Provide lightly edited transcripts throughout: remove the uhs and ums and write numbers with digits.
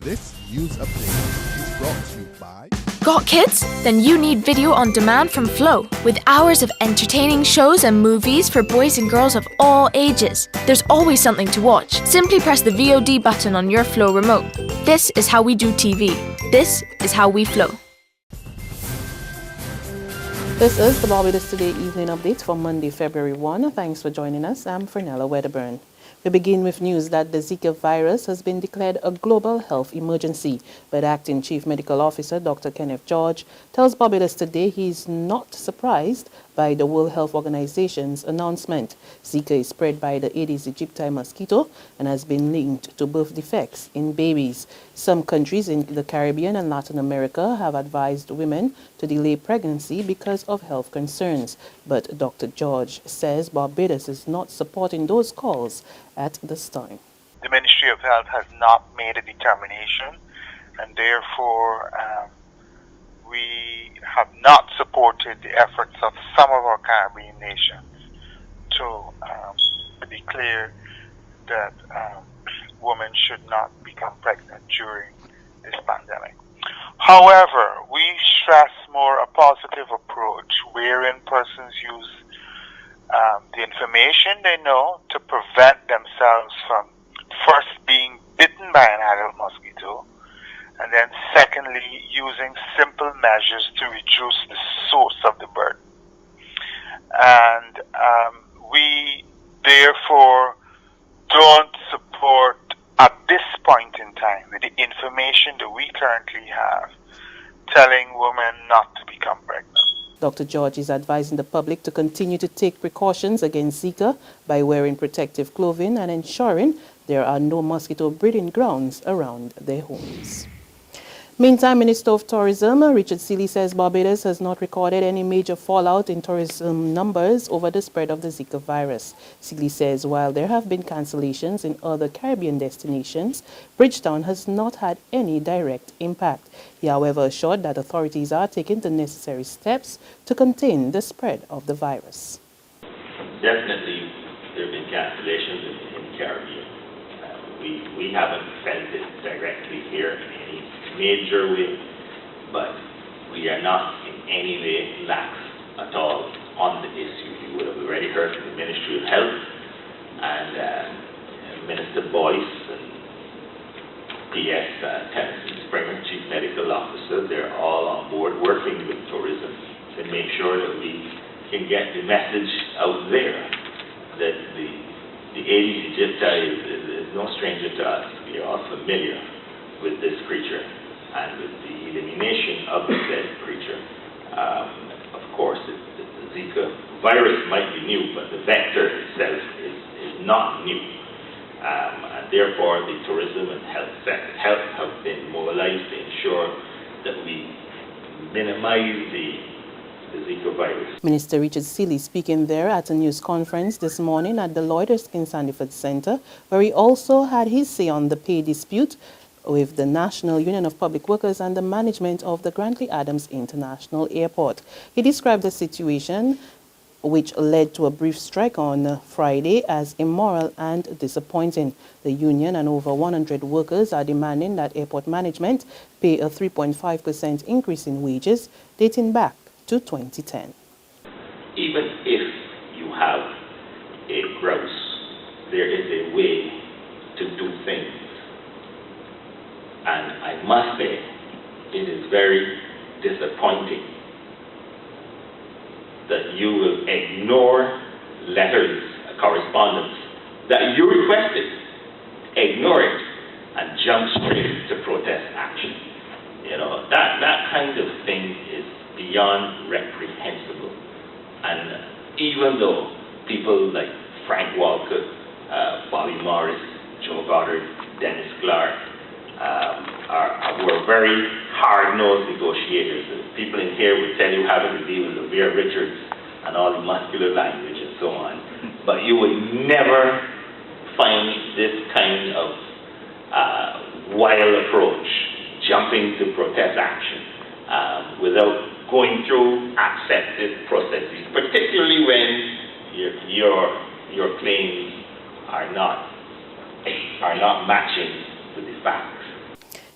This news update is brought to you by... Got kids? Then you need video on demand from Flow, with hours of entertaining shows and movies for boys and girls of all ages. There's always something to watch. Simply press the VOD button on your Flow remote. This is how we do TV. This is how we Flow. This is the Barbados Today evening update for Monday, February 1. Thanks for joining us. I'm Fernella Wedderburn. We begin with news that the Zika virus has been declared a global health emergency, but Acting Chief Medical Officer Dr. Kenneth George tells Barbados Today he is not surprised by the World Health Organization's announcement. Zika is spread by the Aedes aegypti mosquito and has been linked to birth defects in babies. Some countries in the Caribbean and Latin America have advised women to delay pregnancy because of health concerns. But Dr. George says Barbados is not supporting those calls at this time. The Ministry of Health has not made a determination, and therefore we have not supported the efforts of some of our Caribbean nations to declare that women should not become pregnant during this pandemic. However, we stress more a positive approach wherein persons use the information they know to prevent themselves from first being bitten by an adult mosquito, and then secondly using simple measures to reduce the source of the burden. And we therefore don't support at this point in time, with the information that we currently have, telling women not to become pregnant. Dr. George is advising the public to continue to take precautions against Zika by wearing protective clothing and ensuring there are no mosquito breeding grounds around their homes. Meantime, Minister of Tourism Richard Seeley says Barbados has not recorded any major fallout in tourism numbers over the spread of the Zika virus. Seeley says while there have been cancellations in other Caribbean destinations, Bridgetown has not had any direct impact. He, however, assured that authorities are taking the necessary steps to contain the spread of the virus. Definitely, there have been cancellations in the Caribbean. We haven't felt it directly here in any major way, but we are not in any way lax at all on the issue. You would have already heard from the Ministry of Health and Minister Boyce and PS Tennyson Springer, Chief Medical Officer. They're all on board working with tourism to make sure that we can get the message out there that the Aedes aegypti is no stranger to us. We are all familiar with this creature and with the elimination of the said creature. Of course, the Zika virus might be new, but the vector itself is not new. And therefore, the tourism and health have been mobilized to ensure that we minimize the Zika virus. Minister Richard Seeley speaking there at a news conference this morning at the Lloyd Erskine Sandifer Center, where he also had his say on the pay dispute with the National Union of Public Workers and the management of the Grantley Adams International Airport. He described the situation, which led to a brief strike on Friday, as immoral and disappointing. The union and over 100 workers are demanding that airport management pay a 3.5% increase in wages dating back to 2010. Even if you have a grouse, there is a way to do things. And I must say, it is very disappointing that you will ignore letters, correspondence that you requested, ignore it, and jump straight to protest action. You know, that kind of thing is beyond reprehensible. And even though people like Frank Walker, Bobby Morris, Joe Goddard, Dennis Clark were very hard-nosed negotiators. People in here would tell you having to deal with LaVere Richards and all the muscular language and so on. But you would never find this kind of wild approach, jumping to protest action without going through accepted processes, particularly when your claims are not matching with the facts.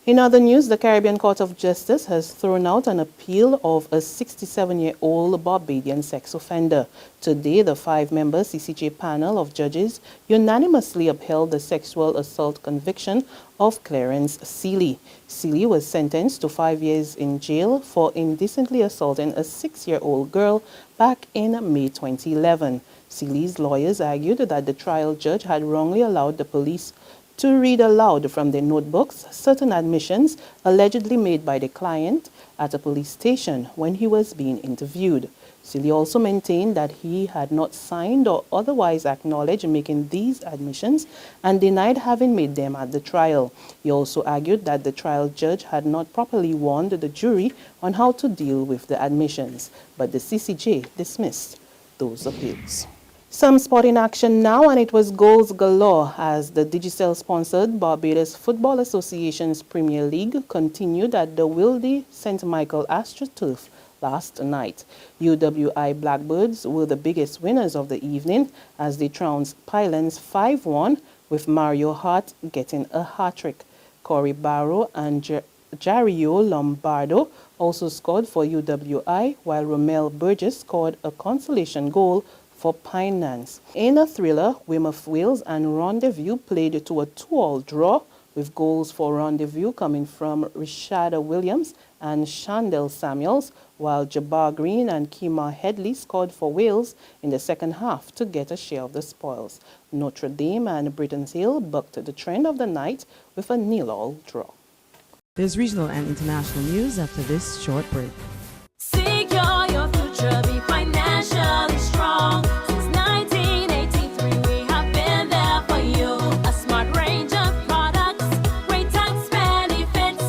In other news, the Caribbean Court of Justice has thrown out an appeal of a 67-year-old Barbadian sex offender. Today, the 5-member CCJ panel of judges unanimously upheld the sexual assault conviction of Clarence Seeley. Seeley was sentenced to 5 years in jail for indecently assaulting a 6-year-old girl back in May 2011. Seeley's lawyers argued that the trial judge had wrongly allowed the police to read aloud from their notebooks certain admissions allegedly made by the client at a police station when he was being interviewed. Seeley also maintained that he had not signed or otherwise acknowledged making these admissions and denied having made them at the trial. He also argued that the trial judge had not properly warned the jury on how to deal with the admissions, but the CCJ dismissed those appeals. Some sporting action now, and it was goals galore as the Digicel-sponsored Barbados Football Association's Premier League continued at the Wilde St. Michael AstroTurf last night. UWI Blackbirds were the biggest winners of the evening as they trounced Pylons 5-1, with Mario Hart getting a hat-trick. Corey Barrow and Jario Lombardo also scored for UWI, while Romel Burgess scored a consolation goal for Pine Nance. In a thriller, Weymouth Wales and Rendezvous played to a 2-2 draw, with goals for Rendezvous coming from Rishada Williams and Shandell Samuels, while Jabbar Green and Kemar Headley scored for Wales in the second half to get a share of the spoils. Notre Dame and Britons Hill bucked the trend of the night with a 0-0 draw. There's regional and international news after this short break. Secure your future, be financially strong. Since 1983, we have been there for you. A smart range of products, great tax benefits,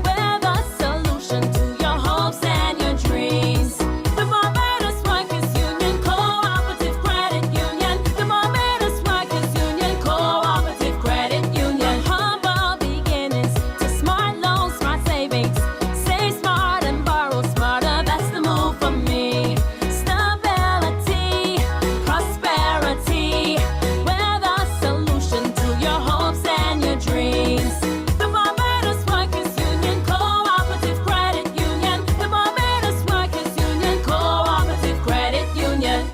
with a solution to your hopes and your dreams. The Barbados Workers Union Cooperative Credit Union. The Barbados Workers Union Cooperative Credit Union. Humble beginnings to smart loans, smart savings. Save smart and borrow smarter, that's the move for me. Stability, prosperity, with a solution to your hopes and your dreams. The Barbados Workers Union Cooperative Credit Union. The Barbados Workers Union Cooperative Credit Union.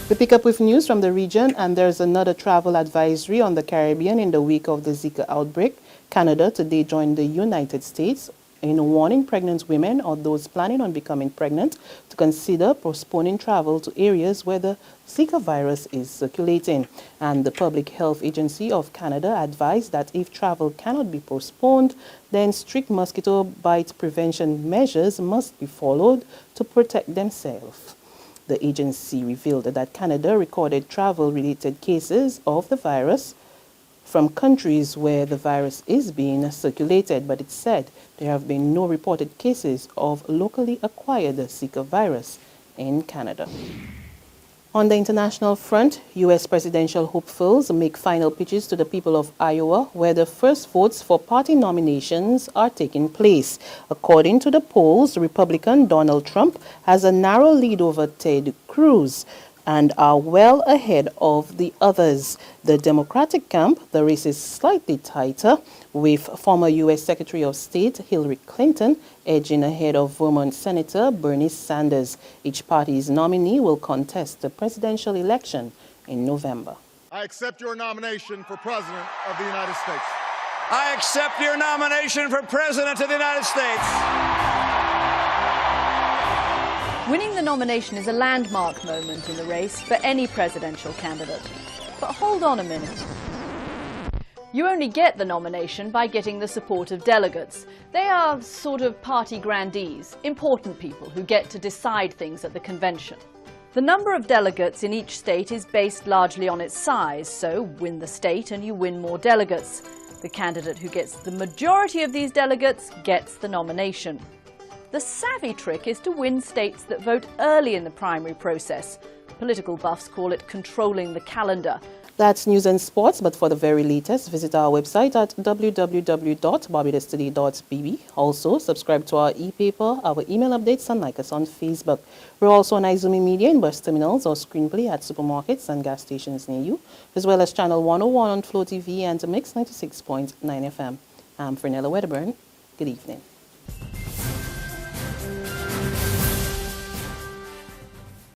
We pick up with news from the region, and there's another travel advisory on the Caribbean in the wake of the Zika outbreak. Canada today joined the United States in warning pregnant women or those planning on becoming pregnant to consider postponing travel to areas where the Zika virus is circulating. And the Public Health Agency of Canada advised that if travel cannot be postponed, then strict mosquito bite prevention measures must be followed to protect themselves. The agency revealed that Canada recorded travel-related cases of the virus from countries where the virus is being circulated, but it said there have been no reported cases of locally acquired Zika virus in Canada. On the international front, U.S. presidential hopefuls make final pitches to the people of Iowa, where the first votes for party nominations are taking place. According to the polls, Republican Donald Trump has a narrow lead over Ted Cruz and are well ahead of the others. The Democratic camp, the race is slightly tighter, with former U.S. Secretary of State Hillary Clinton edging ahead of Vermont Senator Bernie Sanders. Each party's nominee will contest the presidential election in November. I accept your nomination for President of the United States. I accept your nomination for President of the United States. Winning the nomination is a landmark moment in the race for any presidential candidate. But hold on a minute. You only get the nomination by getting the support of delegates. They are sort of party grandees, important people who get to decide things at the convention. The number of delegates in each state is based largely on its size, so win the state and you win more delegates. The candidate who gets the majority of these delegates gets the nomination. The savvy trick is to win states that vote early in the primary process. Political buffs call it controlling the calendar. That's news and sports, but for the very latest, visit our website at www.barbadostoday.bb. Also, subscribe to our e-paper, our email updates, and like us on Facebook. We're also on Izumi Media in bus terminals or screenplay at supermarkets and gas stations near you, as well as Channel 101 on Flow TV and Mix 96.9 FM. I'm Fernella Wedderburn. Good evening.